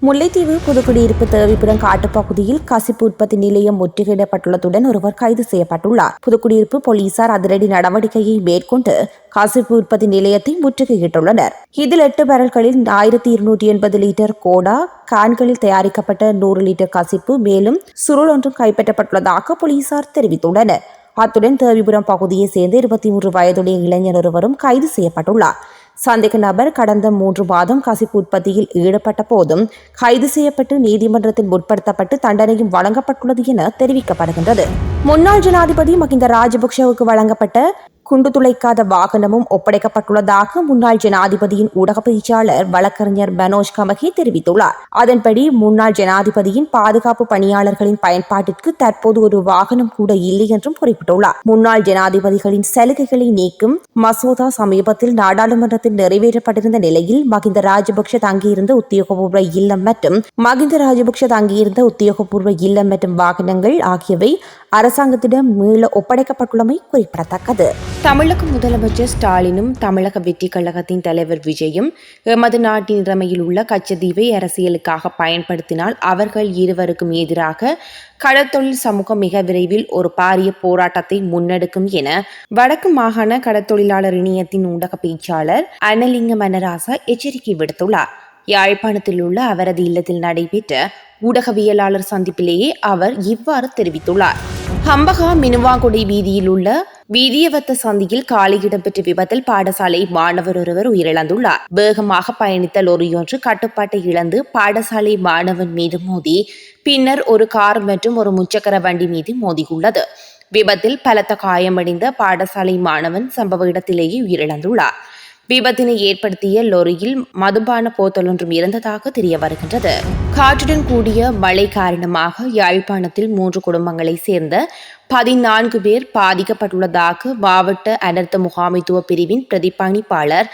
முல்லைத்தீவு புதுக்குடியிருப்பு தேவிபுரம் காட்டுப்பகுதியில் கசிப்பு உற்பத்தி நிலையம் முற்றுகையிடப்பட்டுள்ளதுடன் ஒருவர் கைது செய்யப்பட்டுள்ளார். புதுக்குடியிருப்பு போலீசார் அதிரடி நடவடிக்கையை மேற்கொண்டு கசிப்பு உற்பத்தி நிலையத்தை முற்றுகையிட்டுள்ளனர். இதில் 8 பேரல்களில் 1280 லிட்டர் கோடா கான்களில் தயாரிக்கப்பட்ட 100 லிட்டர் கசிப்பு மேலும் சுருள் ஒன்றும் கைப்பற்றப்பட்டுள்ளதாக போலீசார் தெரிவித்துள்ளனர். அத்துடன் தேவிபுரம் பகுதியைச் சேர்ந்த 23 வயதுடைய இளைஞர் ஒருவரும் கைது செய்யப்பட்டுள்ளார். சந்தேக நபர் கடந்த 3 மாதம் கசிப்பு உற்பத்தியில் ஈடுபட்ட போதும் கைது செய்யப்பட்டு நீதிமன்றத்தில் முற்படுத்தப்பட்டு தண்டனையும் வழங்கப்பட்டுள்ளது என தெரிவிக்கப்படுகின்றது. முன்னாள் ஜனாதிபதி மஹிந்த ராஜபக்ஷவுக்கு வழங்கப்பட்ட குண்டு துளைக்காத வாகனமும் ஒப்படைக்கப்பட்டுள்ளதாக முன்னாள் ஜனாதிபதியின் ஊடக பேச்சாளர் வழக்கறிஞர் மனோஜ் கமகி தெரிவித்துள்ளார். அதன்படி முன்னாள் ஜனாதிபதியின் பாதுகாப்பு பணியாளர்களின் பயன்பாட்டிற்கு தற்போது ஒரு வாகனம் கூட இல்லை என்றும் குறிப்பிட்டுள்ளார். முன்னாள் ஜனாதிபதிகளின் சலுகைகளை நீக்கும் மசோதா சமீபத்தில் நாடாளுமன்றத்தில் நிறைவேற்றப்பட்டிருந்த நிலையில் மஹிந்த ராஜபக்ஷ தங்கியிருந்த உத்தியோகபூர்வ இல்லம் மற்றும் வாகனங்கள் ஆகியவை அரசாங்கத்திடம் மீள ஒப்படைக்கப்பட்டுள்ளமை குறிப்பிடத்தக்கது. தமிழக முதலமைச்சர் ஸ்டாலினும் தமிழக வெற்றி கழகத்தின் தலைவர் விஜயும் எமது நாட்டின் நிலைமையில் உள்ள கச்சத்தீவை அரசியலுக்காக பயன்படுத்தினால் அவர்கள் இருவருக்கும் எதிராக கடற்தொழில் சமூகம் மிக விரைவில் ஒரு பாரிய போராட்டத்தை முன்னெடுக்கும் என வடக்கு மாகாண கடற்தொழிலாளர் இணையத்தின் ஊடக பேச்சாளர் அனலிங்க மனராசா எச்சரிக்கை விடுத்துள்ளார். யாழ்ப்பாணத்தில் உள்ள அவரது இல்லத்தில் நடைபெற்ற ஊடகவியலாளர் சந்திப்பிலேயே அவர் இவ்வாறு தெரிவித்துள்ளார். ஹம்பகா மினுவாங்குடி வீதியில் உள்ள வீதியவத்த சந்தியில் காலை இடம்பெற்ற விபத்தில் பாடசாலை மாணவர் ஒருவர் உயிரிழந்துள்ளார். வேகமாக பயணித்த லொரியொன்று கட்டுப்பாட்டை இழந்து பாடசாலை மாணவன் மீது மோதி பின்னர் ஒரு கார் மற்றும் ஒரு முச்சக்கர வண்டி மீது மோதியுள்ளது. விபத்தில் பலத்த காயமடைந்த பாடசாலை மாணவன் சம்பவ இடத்திலேயே உயிரிழந்துள்ளார். விபத்தினை ஏற்படுத்திய லொரியில் மதுபான போத்தல் ஒன்றும் இருந்ததாக தெரிய வருகின்றது. காற்றுடன் கூடிய மழை காரணமாக யாழ்ப்பாணத்தில் 3 குடும்பங்களைச் சேர்ந்த 14 பேர் பாதிக்கப்பட்டுள்ளதாக மாவட்ட அனர்த்த முகாமைத்துவ பிரிவின் பிரதிபலிப்பாளர்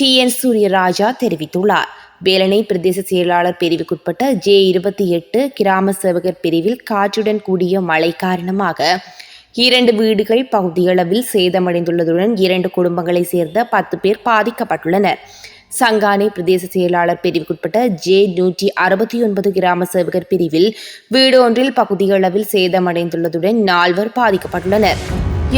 TN சூரியராஜா தெரிவித்துள்ளார். வேலனை பிரதேச செயலாளர் பிரிவுக்குட்பட்ட J28 கிராம சேவகர் பிரிவில் காற்றுடன் கூடிய மழை காரணமாக 2 வீடுகள் பகுதியளவில் சேதமடைந்துள்ளதுடன் 2 குடும்பங்களைச் சேர்ந்த 10 பேர் பாதிக்கப்பட்டுள்ளனர். சங்கானை பிரதேச செயலாளர் பிரிவுக்குட்பட்ட J169 கிராம சேவகர் பிரிவில் வீடு ஒன்றில் பகுதியளவில் சேதமடைந்துள்ளதுடன் 4 பாதிக்கப்பட்டுள்ளனர்.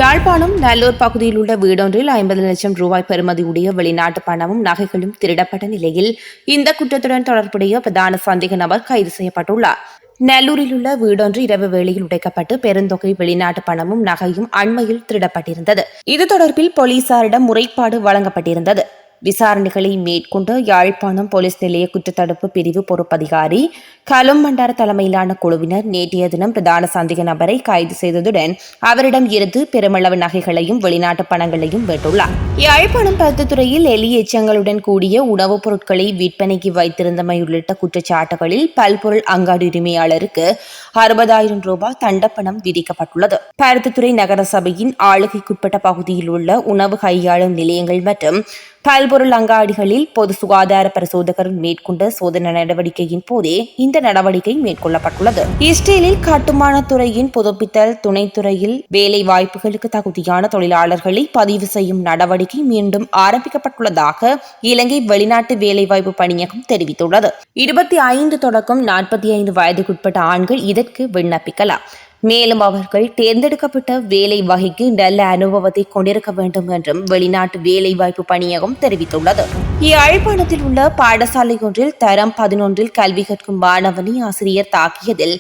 யாழ்ப்பாணம் நல்லூர் பகுதியில் உள்ள வீடொன்றில் 50 லட்சம் ரூபாய் பெறுமதியுடைய வெளிநாட்டு பணமும் நகைகளும் திருடப்பட்ட நிலையில் இந்த குற்றத்துடன் தொடர்புடைய பிரதான சந்தேக நபர் கைது செய்யப்பட்டுள்ளார். நல்லூரில் உள்ள வீடொன்று இரவு வேளையில் உடைக்கப்பட்டு பெருந்தொகை வெளிநாட்டு பணமும் நகையும் அண்மையில் திருடப்பட்டிருந்தது. இது தொடர்பில் போலீசாரிடம் முறைப்பாடு வழங்கப்பட்டிருந்தது. விசாரணைகளை மேற்கொண்ட யாழ்ப்பாணம் போலீஸ் நிலைய குற்றத்தடுப்பு பிரிவு பொறுப்பதிகாரி கலும் மண்டார தலைமையிலான குழுவினர் நேற்றைய தினம் பிரதான சந்தேக நபரை கைது செய்ததுடன் அவரிடம் இருந்து பெருமளவு நகைகளையும் வெளிநாட்டு பணங்களையும் வெட்டுள்ளார். யாழ்ப்பாணம் பருத்தித்துறையில் எலி எச்சங்களுடன் கூடிய உணவுப் பொருட்களை விற்பனைக்கு வைத்திருந்தமை உள்ளிட்ட குற்றச்சாட்டுகளில் பல்பொருள் அங்காடி உரிமையாளருக்கு 60,000 ரூபாய் தண்டப்பணம் விதிக்கப்பட்டுள்ளது. பருத்தித்துறை நகர சபையின் ஆளுகைக்குட்பட்ட பகுதியில் உள்ள உணவு கையாளும் நிலையங்கள் மற்றும் பல்பொருள் அங்காடிகளில் பொது சுகாதார பரிசோதகர் மேற்கொண்ட சோதனை நடவடிக்கையின் போதே இந்த நடவடிக்கை மேற்கொள்ளப்பட்டுள்ளது. இஸ்ரேலில் கட்டுமான துறையின் புதுப்பித்தல் துணைத்துறையில் வேலை வாய்ப்புகளுக்கு தகுதியான தொழிலாளர்களை பதிவு செய்யும் நடவடிக்கை மீண்டும் ஆரம்பிக்கப்பட்டுள்ளதாக இலங்கை வெளிநாட்டு வேலைவாய்ப்பு பணியகம் தெரிவித்துள்ளது. 25 தொடக்கம் 45 வயதுக்குட்பட்ட ஆண்கள் இதற்கு விண்ணப்பிக்கலாம். மேலும் அவர்கள் தேர்ந்தெடுக்கப்பட்ட வேலை வகைக்கு நல்ல அனுபவத்தை கொண்டிருக்க வேண்டும் என்றும் வெளிநாட்டு வேலைவாய்ப்பு பணியகம் தெரிவித்துள்ளது. யாழ்ப்பாணத்தில் உள்ள பாடசாலை ஒன்றில் தரம் 11 கல்வி கற்கும் மாணவனை ஆசிரியர் தாக்கியதில்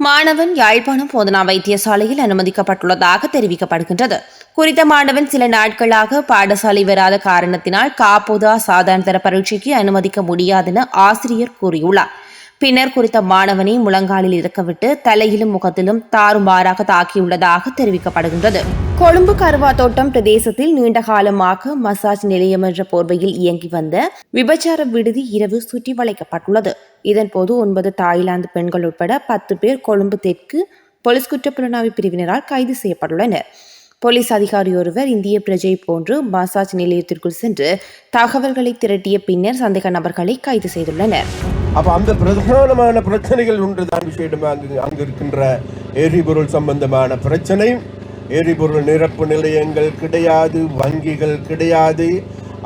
மாணவன் யாழ்ப்பாணம் போதனா வைத்தியசாலையில் அனுமதிக்கப்பட்டுள்ளதாக தெரிவிக்கப்படுகின்றது. குறித்த மாணவன் சில நாட்களாக பாடசாலை வராத காரணத்தினால் காப்போதா சாதாரண பரீட்சைக்கு அனுமதிக்க முடியாதென ஆசிரியர் கூறியுள்ளார். பின்னர் குறித்த மாணவனை முழங்காலில் இறக்கவிட்டு தலையிலும் முகத்திலும் தாறுமாறாக தாக்கியுள்ளதாக தெரிவிக்கப்படுகின்றது. கொழும்பு கருவாத்தோட்டம் பிரதேசத்தில் நீண்ட காலமாக மசாஜ் நிலையம் என்ற போர்வையில் இயங்கி வந்த விபச்சார விடுதி இரவு சுற்றி வளைக்கப்பட்டுள்ளது. இதன்போது 9 தாய்லாந்து பெண்கள் உட்பட 10 பேர் கொழும்பு தெற்கு போலீஸ் குற்றப்புலனாய்வு பிரிவினரால் கைது செய்யப்பட்டுள்ளனர். போலீஸ் அதிகாரி ஒருவர் இந்திய பிரஜை போன்று மசாஜ் நிலையத்திற்குள் சென்று தகவல்களை திரட்டிய பின்னர் சந்தேக நபர்களை கைது செய்துள்ளனர். அப்போ அந்த பிரதானமான பிரச்சனைகள் ஒன்றுதான் விஷயம். அங்கு இருக்கின்ற எரிபொருள் சம்பந்தமான பிரச்சனை. எரிபொருள் நிரப்பு நிலையங்கள் கிடையாது, வங்கிகள் கிடையாது.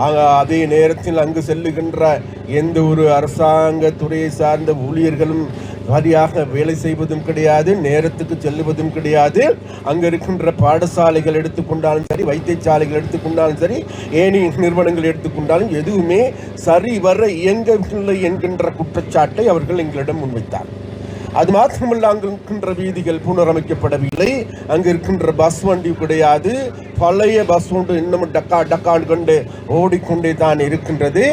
அதே நேரத்தில் அங்கு செல்லுகின்ற எந்த ஒரு அரசாங்க துறையை சார்ந்த ஊழியர்களும் சரியாக வேலை செய்வதும் கிடையாது, நேரத்துக்கு செல்லுவதும் கிடையாது. அங்கே இருக்கின்ற பாடசாலைகள் எடுத்துக்கொண்டாலும் சரி, வைத்தியசாலைகள் எடுத்துக்கொண்டாலும் சரி, ஏனைய நிறுவனங்கள் எடுத்துக்கொண்டாலும் எதுவுமே சரிவர இயங்கவில்லை என்கின்ற குற்றச்சாட்டை அவர்கள் எங்களிடம் முன்வைத்தார். அது மாத்திரமல்ல, அங்கு இருக்கின்ற வீதிகள் புனரமைக்கப்படவில்லை, அங்கு இருக்கின்ற பஸ் வண்டி கிடையாது, பழைய பஸ் ஒன்று இன்னும் டக்கான் கொண்டு ஓடிக்கொண்டே தான் இருக்கின்றது.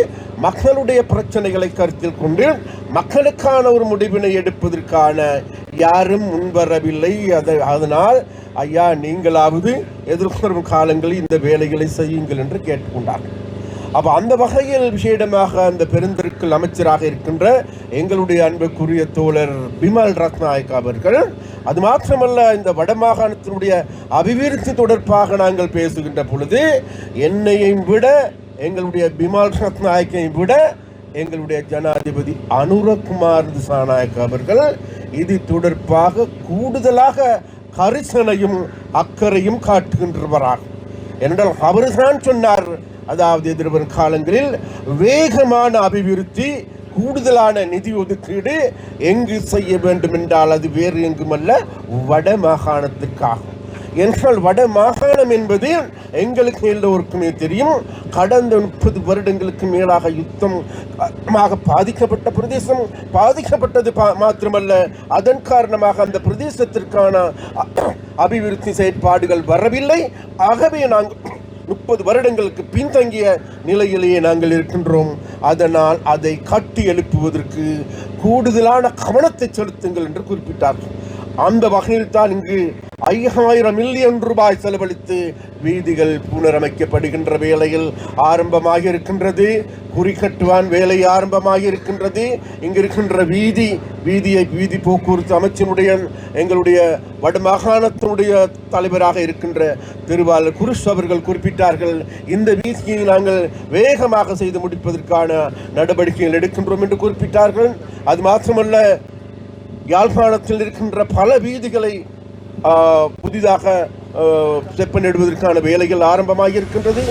மக்களுடைய பிரச்சனைகளை கருத்தில் கொண்டு மக்களுக்கான ஒரு முடிவினை எடுப்பதற்கான யாரும் முன்வரவில்லை. அதனால் ஐயா, நீங்களாவது எதிர்வரும் காலங்களில் இந்த வேலைகளை செய்யுங்கள் என்று கேட்டுக்கொண்டார்கள். அப்போ அந்த வகையில் விசேடமாக அந்த பெருந்திருக்கல் அமைச்சராக இருக்கின்ற எங்களுடைய அன்புக்குரிய தோழர் பிமல் ரத்நாயக் அவர்கள், அது மாத்திரமல்ல, இந்த வடமாகாணத்தினுடைய அபிவிருத்தி தொடர்பாக நாங்கள் பேசுகின்ற பொழுது என்னையும் விட, எங்களுடைய பிமல் ரத்நாயக்கை விட எங்களுடைய ஜனாதிபதி அனுரகுமார் திசாநாயக் அவர்கள் இது தொடர்பாக கூடுதலாக கரிசனையும் அக்கறையும் காட்டுகின்றவராகும். என்றால் அவர்தான் சொன்னார், அதாவது எதிர்வரும் காலங்களில் வேகமான அபிவிருத்தி, கூடுதலான நிதி ஒதுக்கீடு எங்கு செய்ய வேண்டும் என்றால் அது வேறு எங்குமல்ல, வட மாகாணத்திற்காகும். என்றால் வட மாகாணம் என்பது எங்களுக்கு எல்லோருக்குமே தெரியும், கடந்த 30 வருடங்களுக்கு மேலாக யுத்தமாக பாதிக்கப்பட்ட பிரதேசம். பாதிக்கப்பட்டது மாத்திரமல்ல, அதன் காரணமாக அந்த பிரதேசத்திற்கான அபிவிருத்தி செயற்பாடுகள் வரவில்லை. ஆகவே நாங்கள் 30 வருடங்களுக்கு பின்தங்கிய நிலையிலேயே நாங்கள் இருக்கின்றோம். அதனால் அதை கட்டி எழுப்புவதற்கு கூடுதலான கவனத்தை செலுத்துங்கள் என்று குறிப்பிட்டார்கள். அந்த வகையில் தான் இங்கு 5000 மில்லியன் ரூபாய் செலவழித்து வீதிகள் புனரமைக்கப்படுகின்ற வேலையில் ஆரம்பமாக இருக்கின்றது. குறிக்கட்டுவான் வேலை ஆரம்பமாக இருக்கின்றது. இங்கு இருக்கின்ற வீதி போக்குவரத்து அமைச்சினுடைய எங்களுடைய வடமாகாணத்தினுடைய தலைவராக இருக்கின்ற திருவாளர் குருஷ் அவர்கள் குறிப்பிட்டார்கள், இந்த வீதியை நாங்கள் வேகமாக செய்து முடிப்பதற்கான நடவடிக்கைகள் எடுக்கின்றோம் என்று குறிப்பிட்டார்கள். அது மாத்திரமல்ல, யாழ்ப்பாணத்தில் இருக்கின்ற பல வீதிகளை புதிதாக செப்பனிடுவதற்கான வேலைகள் ஆரம்பமாக இருக்கின்றது.